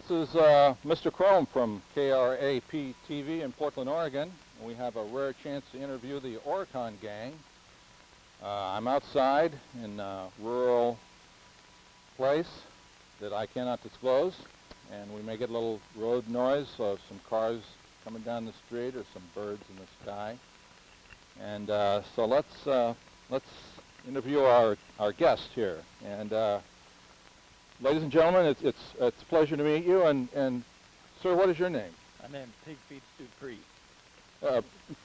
This is Mr. Chrome from KRAP TV in Portland, Oregon. We have a rare chance to interview the Oricon gang. I'm outside in a rural place that I cannot disclose, and we may get a little road noise of some cars coming down the street or some birds in the sky. And so let's interview our guest here. And ladies and gentlemen, it's a pleasure to meet you. And sir, what is your name? My name is Pigfeet Dupree.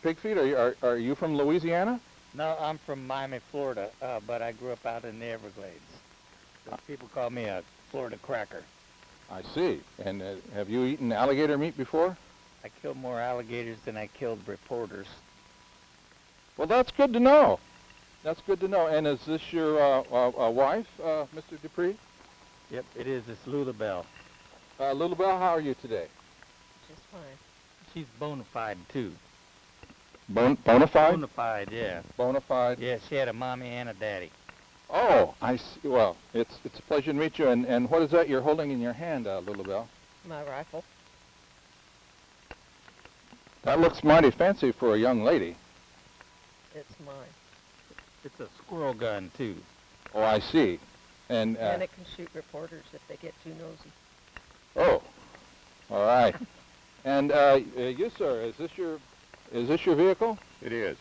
Pigfeet, are you from Louisiana? No, I'm from Miami, Florida, but I grew up out in the Everglades. So people call me a Florida cracker. I see. And have you eaten alligator meat before? I killed more alligators than I killed reporters. Well, that's good to know. That's good to know. And is this your wife, Mr. Dupree? Yep, it is. It's Lulabelle. Lulabelle, how are you today? Just fine. She's bona fide, too. Bona fide? Bona fide, yeah. Bona fide? Yeah, she had a mommy and a daddy. Oh, I see. Well, it's a pleasure to meet you. And what is that you're holding in your hand, Lulabelle? My rifle. That looks mighty fancy for a young lady. It's mine. It's a squirrel gun, too. Oh, I see. And it can shoot reporters if they get too nosy. Oh, all right. And you, sir, is this your vehicle? It is.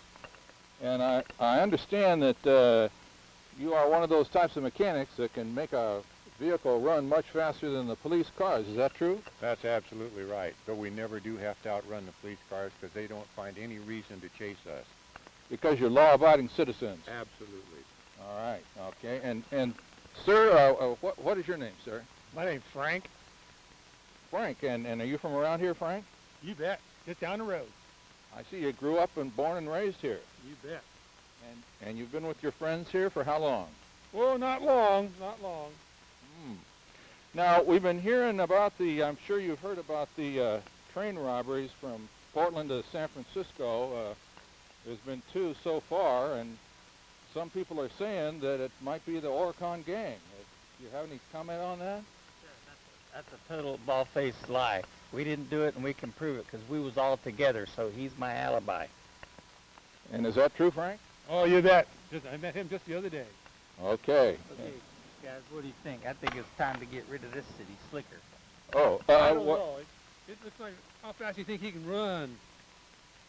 And I understand that you are one of those types of mechanics that can make a vehicle run much faster than the police cars. Is that true? That's absolutely right. But we never do have to outrun the police cars because they don't find any reason to chase us. Because you're law-abiding citizens. Absolutely. All right. Okay. And sir, what is your name, sir? My name's Frank. Frank. And are you from around here, Frank? You bet. Just down the road. I see you grew up and born and raised here. You bet. And you've been with your friends here for how long? Well, not long. Not long. Now, we've been hearing about I'm sure you've heard about the train robberies from Portland to San Francisco. There's been 2 so far, and some people are saying that it might be the Oricon gang. Do you have any comment on that? That's a total bald-faced lie. We didn't do it, and we can prove it, because we was all together, so he's my alibi. And is that true, Frank? Oh, you bet. I met him just the other day. Okay. Okay, guys, what do you think? I think it's time to get rid of this city slicker. Oh, I don't know. It looks like, how fast do you think he can run?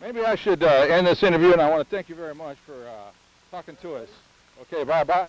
maybe I should end this interview, and I want to thank you very much for talking to us. Okay, bye-bye.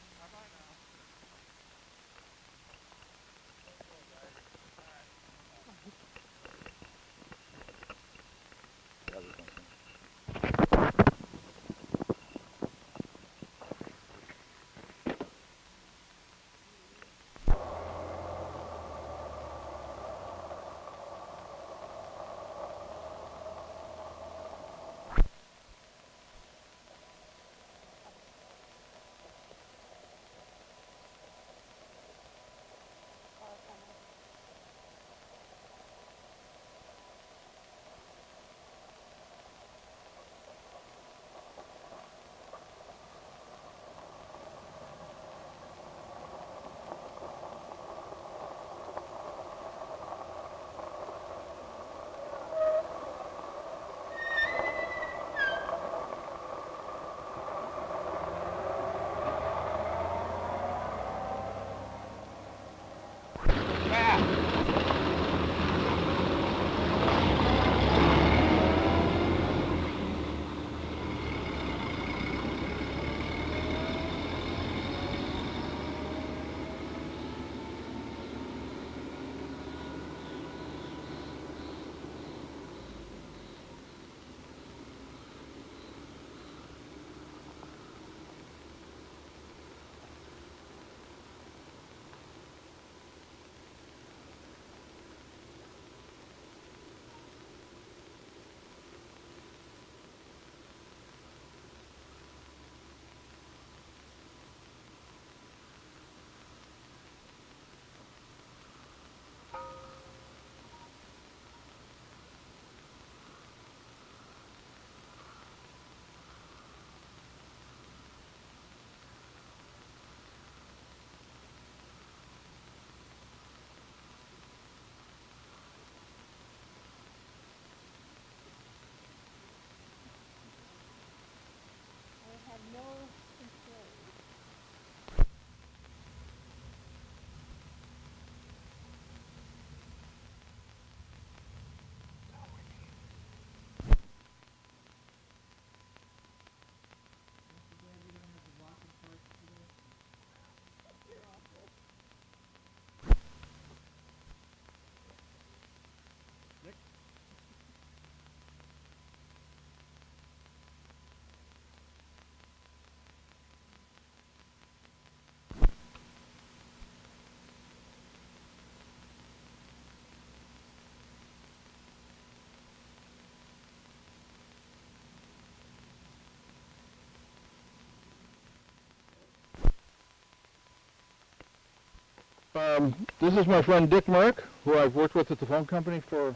This is my friend Dick Merck, who I've worked with at the phone company forever.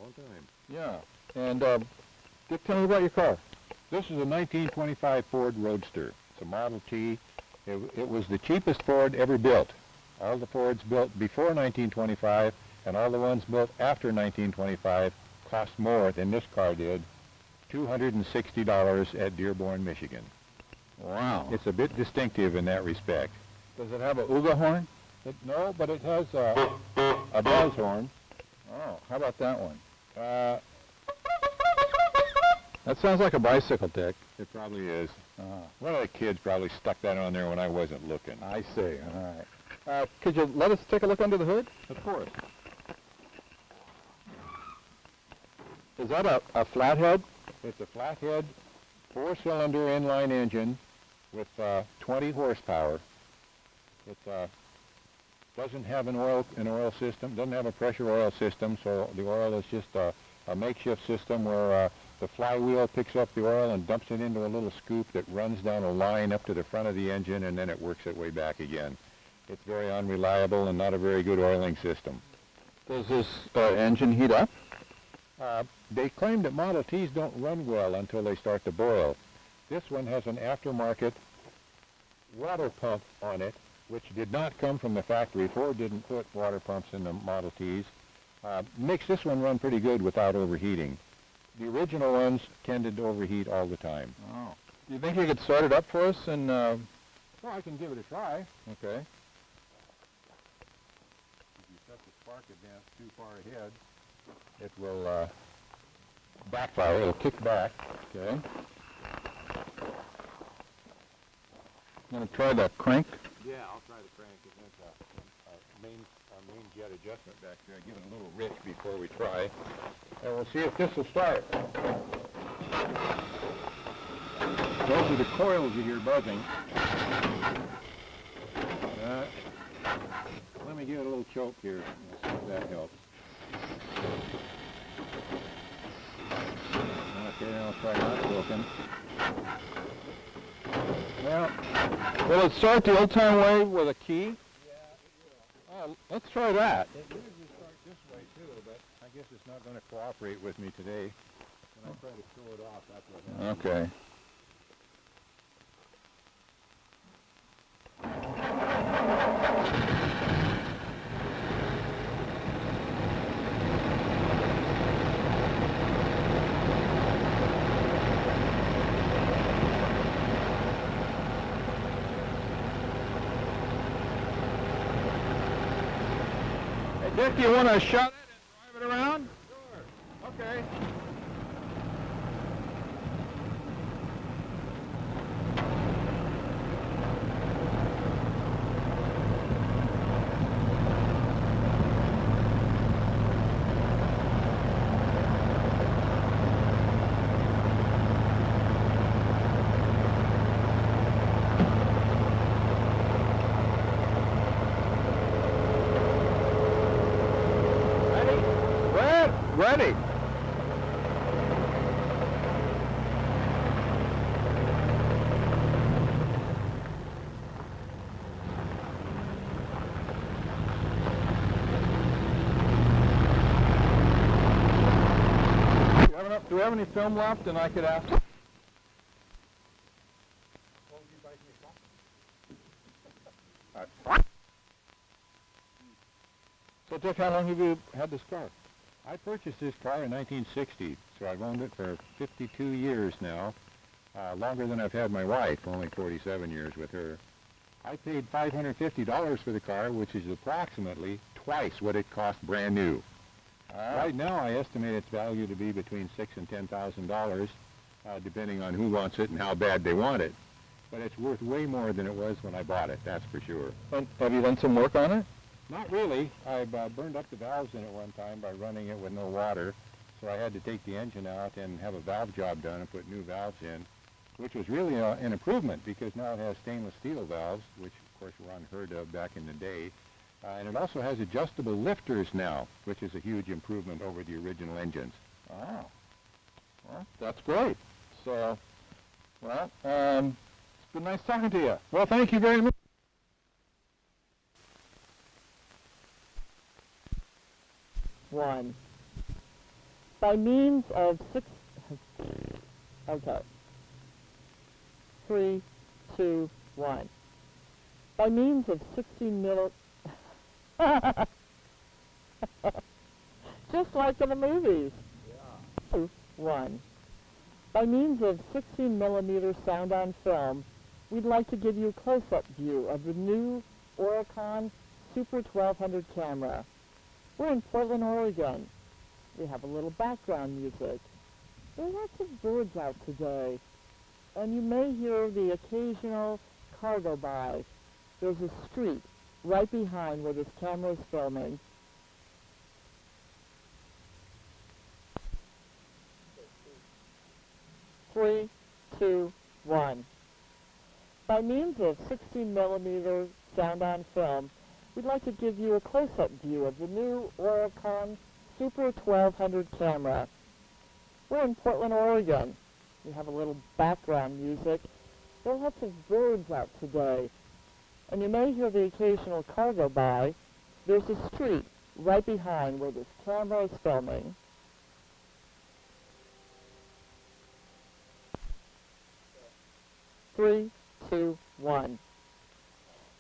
Long time. Yeah. And Dick, tell me about your car. This is a 1925 Ford Roadster. It's a Model T. It was the cheapest Ford ever built. All the Fords built before 1925 and all the ones built after 1925 cost more than this car did. $260 at Dearborn, Michigan. Wow. It's a bit distinctive in that respect. Does it have a Uga horn? No, but it has a buzz horn. Oh, how about that one? Uh, That sounds like a bicycle, Dick. it probably is. Ah, One of the kids probably stuck that on there when I wasn't looking. I see. All right. Could you let us take a look under the hood? Of course. Is that a flathead? It's a flathead, four-cylinder inline engine with 20 horsepower. It doesn't have an oil system, doesn't have a pressure oil system, so the oil is just a makeshift system where the flywheel picks up the oil and dumps it into a little scoop that runs down a line up to the front of the engine, and then it works its way back again. It's very unreliable and not a very good oiling system. Does this engine heat up? They claim that Model Ts don't run well until they start to boil. This one has an aftermarket water pump on it, which did not come from the factory. Ford didn't put water pumps in the Model Ts. Makes this one run pretty good without overheating. The original ones tended to overheat all the time. Oh. Do you think you could start it up for us? And Well, I can give it a try. okay. If you set the spark advance too far ahead, it will backfire. It'll kick back. Okay. I'm going to try the crank. Yeah, I'll try the crank. It has a main jet adjustment back there. Give it a little rich before we try. And we'll see if this will start. Those are the coils you hear buzzing. Let me give it a little choke here. We'll see if that helps. Okay, I'll try not choking. Well, will it start the old-time way with a key? Let's try that. It usually starts this way too, but I guess it's not going to cooperate with me today. When I try to show it off, that's what happens. Okay. Dick, you want to shut it and drive it around? Sure. Okay. Ready. Do we have any film left? And I could ask. So, Dick, how long have you had this car? I purchased this car in 1960, so I've owned it for 52 years now, longer than I've had my wife, only 47 years with her. I paid $550 for the car, which is approximately twice what it cost brand new. Right now, I estimate its value to be between $6,000 and $10,000, depending on who wants it and how bad they want it. But it's worth way more than it was when I bought it, that's for sure. And have you done some work on it? Not really. I burned up the valves in it one time by running it with no water, so I had to take the engine out and have a valve job done and put new valves in, which was really an improvement because now it has stainless steel valves, which of course were unheard of back in the day. And it also has adjustable lifters now, which is a huge improvement over the original engines. Oh, well, that's great. So, well, it's been nice talking to you. Well, thank you very much. 1. By means of okay. 3, 2, 1. By means of 16 just like in the movies. 2, 1. By means of 16 millimeter sound on film, we'd like to give you a close-up view of the new Oricon Super 1200 camera. We're in Portland, Oregon. We have a little background music. There are lots of birds out today, and you may hear the occasional car go by. There's a street right behind where this camera is filming. Three, two, one. By means of 16 millimeter sound on film, we'd like to give you a close-up view of the new Oricon Super 1200 camera. We're in Portland, Oregon. We have a little background music. There are lots of birds out today, and you may hear the occasional car go by. There's a street right behind where this camera is filming. Three, two, one.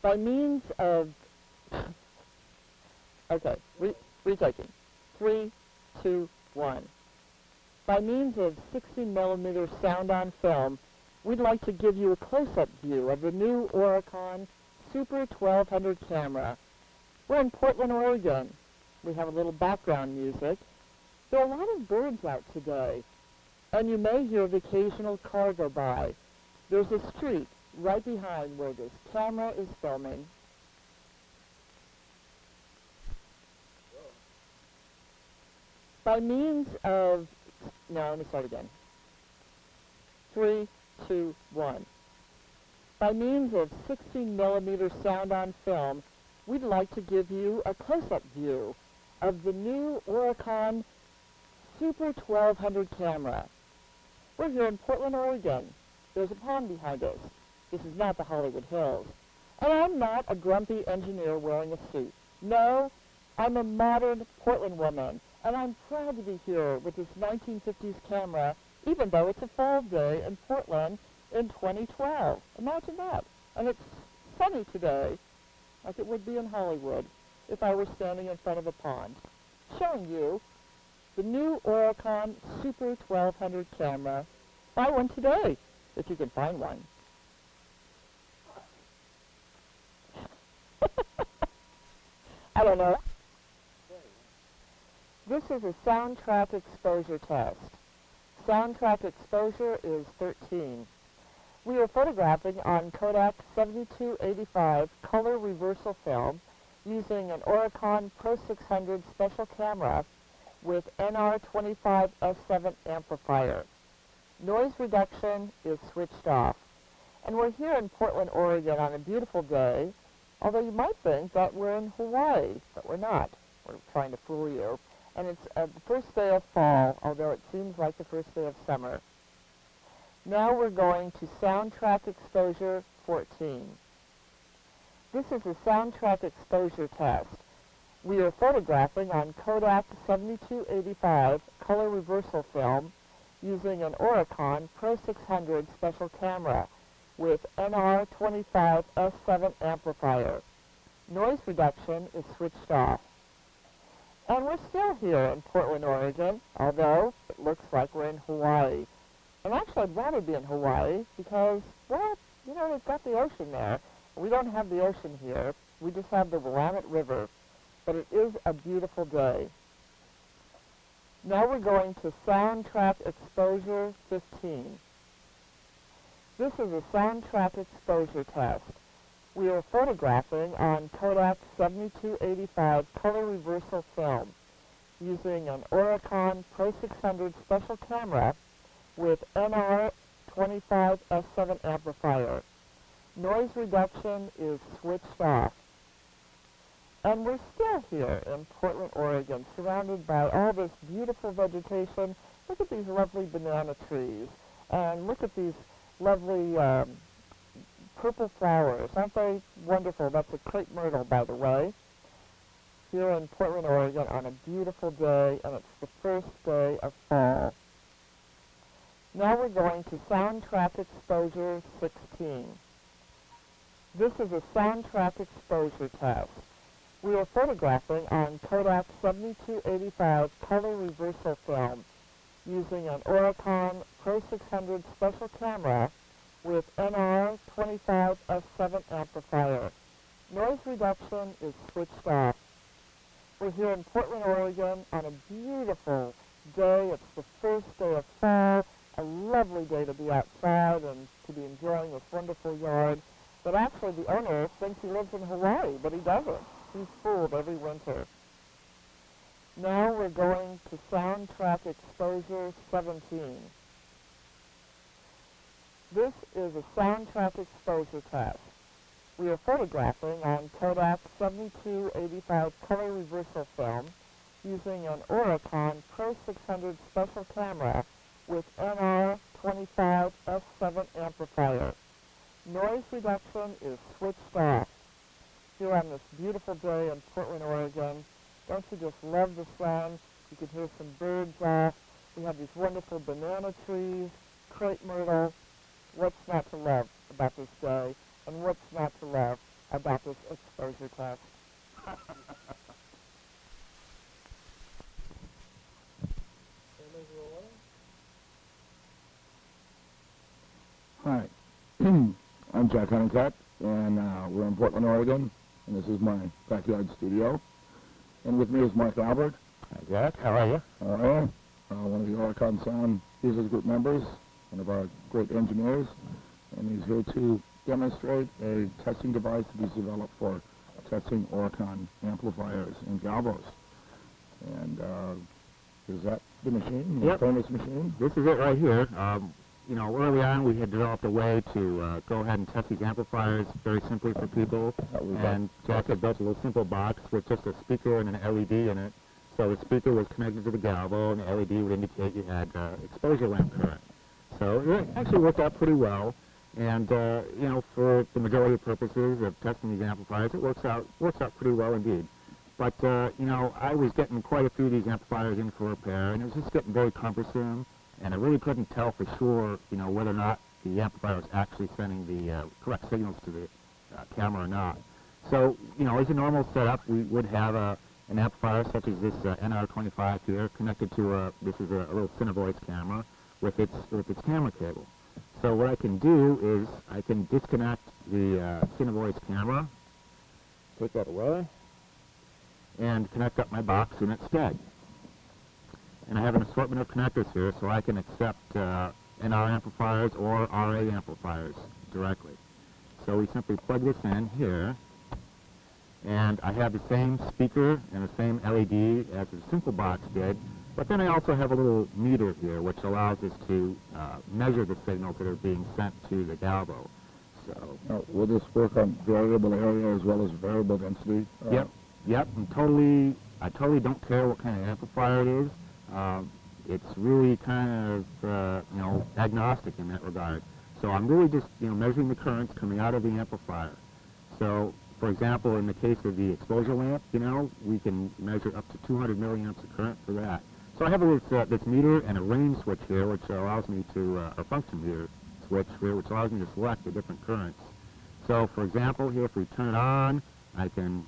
By means of okay, retaking. 3, 2, 1. By means of 16 millimeter sound on film, we'd like to give you a close-up view of the new Oricon Super 1200 camera. We're in Portland, Oregon. We have a little background music. There are a lot of birds out today, and you may hear the occasional car go by. There's a street right behind where this camera is filming. By means of, no, let me start again. 3, 2, 1. By means of 16 millimeter sound on film, we'd like to give you a close-up view of the new Oricon Super 1200 camera. We're here in Portland, Oregon. There's a pond behind us. This is not the Hollywood Hills. And I'm not a grumpy engineer wearing a suit. No, I'm a modern Portland woman. And I'm proud to be here with this 1950s camera, even though it's a fall day in Portland in 2012. Imagine that. And it's sunny today, like it would be in Hollywood if I were standing in front of a pond, showing you the new Oricon Super 1200 camera. Buy one today, if you can find one. I don't know. This is a soundtrack exposure test. Soundtrack exposure is 13. We are photographing on Kodak 7285 color reversal film using an Oricon Pro 600 special camera with NR25S7 amplifier. Noise reduction is switched off. And we're here in Portland, Oregon on a beautiful day, although you might think that we're in Hawaii, but we're not. We're trying to fool you. And it's the first day of fall, although it seems like the first day of summer. Now we're going to soundtrack exposure 14. This is a soundtrack exposure test. We are photographing on Kodak 7285 color reversal film using an Oricon Pro 600 special camera with NR25S7 amplifier. Noise reduction is switched off. And we're still here in Portland, Oregon, although it looks like we're in Hawaii. And actually, I'd rather be in Hawaii because, well, you know, they've got the ocean there. We don't have the ocean here. We just have the Willamette River. But it is a beautiful day. Now we're going to soundtrack exposure 15. This is a soundtrack exposure test. We are photographing on Kodak 7285 color reversal film using an Oricon Pro 600 special camera with NR25S7 amplifier. Noise reduction is switched off. And we're still here in Portland, Oregon, surrounded by all this beautiful vegetation. Look at these lovely banana trees. And look at these lovely purple flowers. Aren't they wonderful? That's a crepe myrtle, by the way. here in Portland, Oregon on a beautiful day, and it's the first day of fall. Now we're going to soundtrack exposure 16. This is a soundtrack exposure test. We are photographing on Kodak 7285 color reversal film using an Auricon Pro 600 special camera with NR25 F7 amplifier. Noise reduction is switched off. We're here in Portland, Oregon on a beautiful day. It's the first day of fall, a lovely day to be outside and to be enjoying this wonderful yard. But actually the owner thinks he lives in Hawaii, but he doesn't. He's fooled every winter. Now we're going to soundtrack exposure 17. This is a soundtrack exposure test. We are photographing on Kodak 7285 color reversal film using an Oricon Pro 600 special camera with NR25 F7 amplifier. Noise reduction is switched off. Here on this beautiful day in Portland, Oregon, don't you just love the sun? You can hear some birds off. We have these wonderful banana trees, crepe myrtle. What's not to love about this day? And what's not to love about this exposure test? Hi, I'm Jack Honeycutt, and we're in Portland, Oregon, and this is my backyard studio. And with me is Mark Albert. Hi, Jack. How are you? All right. One of the Oricon Sound Users Group members, one of our great engineers, and he's here to demonstrate a testing device that he's developed for testing Oricon amplifiers and galvos. And is that the machine, the Yep. famous machine? This is it right here. You know, early on we had developed a way to go ahead and test these amplifiers very simply for people. And Jack had built a little simple box with just a speaker and an LED in it. So the speaker was connected to the galvo, and the LED would indicate you had exposure lamp current. So it actually worked out pretty well. And you know, for the majority of purposes of testing these amplifiers, it works out pretty well indeed. But you know, I was getting quite a few of these amplifiers in for repair, and it was just getting very cumbersome. And I really couldn't tell for sure, you know, whether or not the amplifier was actually sending the correct signals to the camera or not. So, you know, as a normal setup, we would have an amplifier such as this NR25 here connected to this is a little Cinevoice camera with its camera cable. So what I can do is I can disconnect the Cinevoice camera, take that away, and connect up my box in its stead. And I have an assortment of connectors here, so I can accept NR amplifiers or RA amplifiers directly. So we simply plug this in here, and I have the same speaker and the same LED as the simple box did, but then I also have a little meter here, which allows us to measure the signals that are being sent to the galvo. So, Now, will this work on variable area as well as variable density? Yep, I totally don't care what kind of amplifier it is. It's really kind of, you know, agnostic in that regard. So I'm really just, you know, measuring the currents coming out of the amplifier. So, for example, in the case of the exposure lamp, you know, we can measure up to 200 milliamps of current for that. So I have this meter and a range switch here, which allows me to, a function meter switch here, which allows me to select the different currents. So, for example, here, if we turn it on, I can,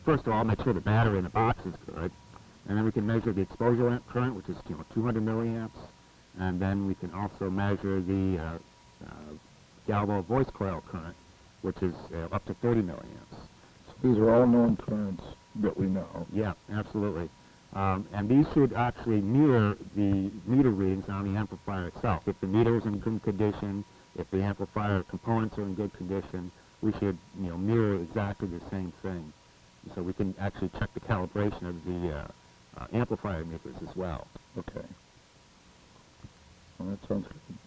first of all, make sure the battery in the box is good. And then we can measure the exposure lamp current, which is, you know, 200 milliamps. And then we can also measure the galvo voice coil current, which is up to 30 milliamps. So these are all known currents that we know. Yeah, absolutely. And these should actually mirror the meter readings on the amplifier itself. If the meter is in good condition, if the amplifier components are in good condition, we should, you know, mirror exactly the same thing. So we can actually check the calibration of the amplifier makers as well. Okay. Well, that sounds good.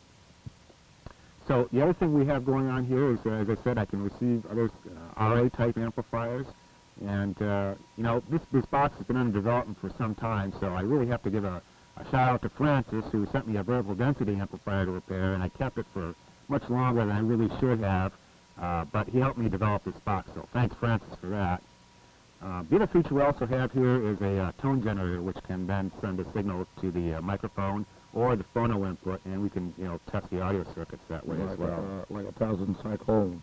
So the other thing we have going on here is, as I said, I can receive other RA-type amplifiers. And, you know, this box has been under development for some time, so I really have to give a shout-out to Francis, who sent me a variable density amplifier to repair, and I kept it for much longer than I really should have. But he helped me develop this box, so thanks, Francis, for that. The other feature we also have here is a tone generator, which can then send a signal to the microphone or the phono input, and we can, test the audio circuits that way as well. Like a 1,000 cycle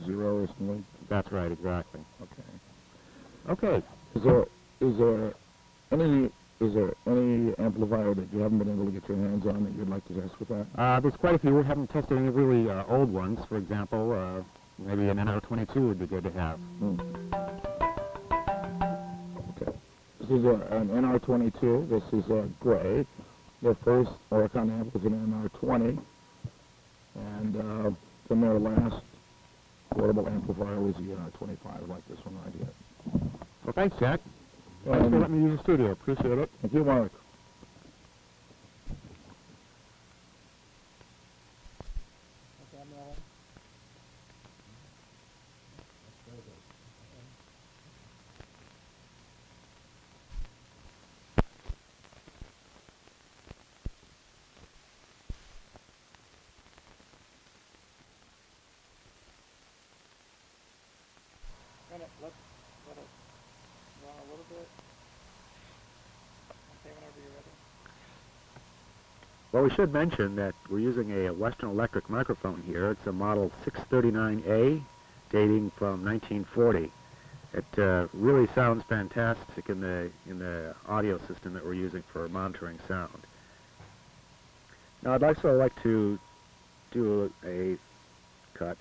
0 or something. That's right, exactly. Okay. Okay. Is there any amplifier that you haven't been able to get your hands on that you'd like to test with that? There's quite a few. We haven't tested any really old ones. For example, maybe an NR22 would be good to have. Okay. This is an NR22. This is gray. Their first Oricon amp was an NR20. And then their last portable amplifier was the NR25, like this one right here. Well, thanks, Jack. Thanks for letting me use the studio. Appreciate it. Thank you, Mark. Let's let it run a little bit. Okay, whenever you're ready. Well, we should mention that we're using a Western Electric microphone here. It's a model 639A, dating from 1940. It really sounds fantastic in the audio system that we're using for monitoring sound. Now, I'd also like to do a cut.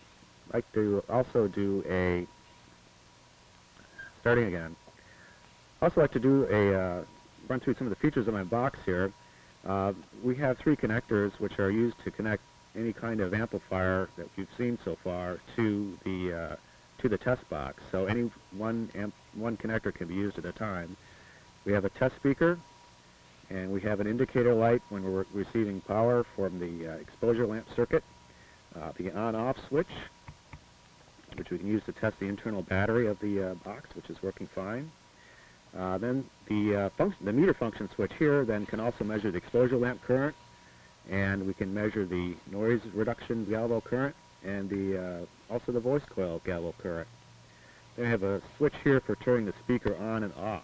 I'd like to also do a starting again. Also like to do a run through some of the features of my box here. We have 3 connectors which are used to connect any kind of amplifier that we've seen so far to the test box. So any one connector can be used at a time. We have a test speaker, and we have an indicator light when we're receiving power from the exposure lamp circuit, the on-off switch, which we can use to test the internal battery of the box, which is working fine. Then the meter function switch here then can also measure the exposure lamp current, and we can measure the noise reduction galvo current and also the voice coil galvo current. Then we have a switch here for turning the speaker on and off.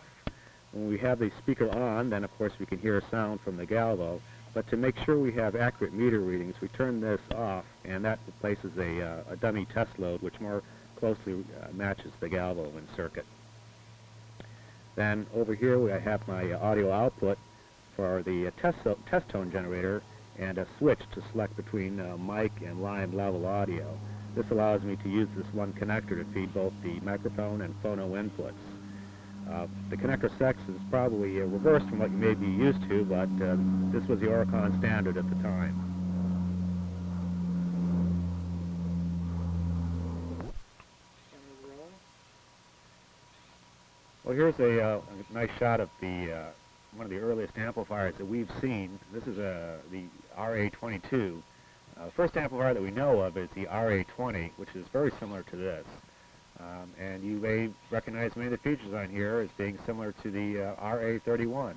When we have the speaker on, then of course we can hear a sound from the galvo. But to make sure we have accurate meter readings, we turn this off, and that replaces a dummy test load, which more closely matches the galvo in circuit. Then over here I have my audio output for the test tone generator and a switch to select between mic and line level audio. This allows me to use this one connector to feed both the microphone and phono inputs. The connector sex is probably reversed from what you may be used to, but this was the Oricon standard at the time. Well, here's a nice shot of one of the earliest amplifiers that we've seen. This is the RA22. The first amplifier that we know of is the RA20, which is very similar to this. And you may recognize many of the features on here as being similar to the RA31.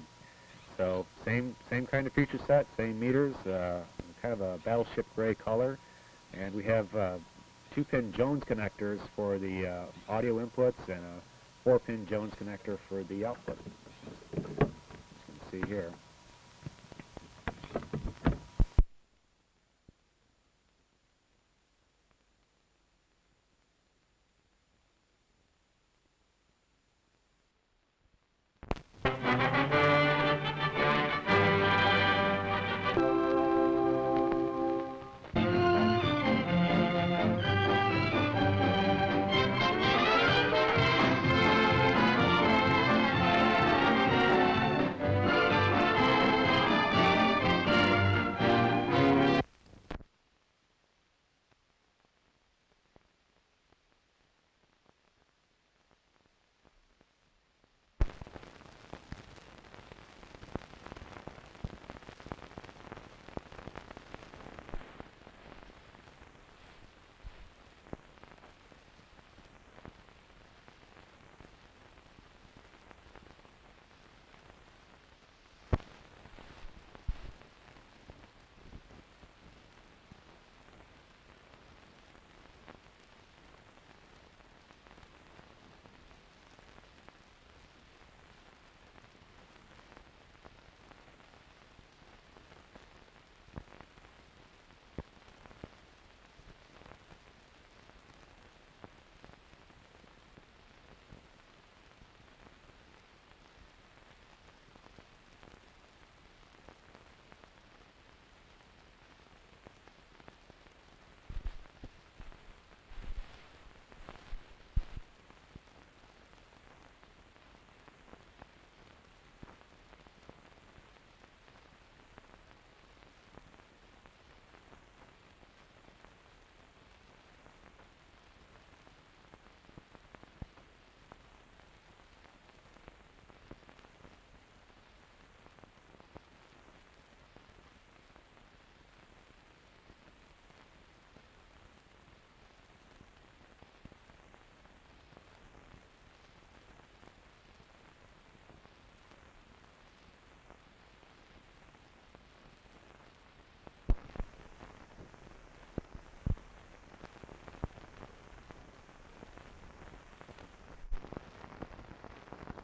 So same kind of feature set, same meters, kind of a battleship gray color. And we have 2-pin Jones connectors for the audio inputs and a 4-pin Jones connector for the output. As you can see here.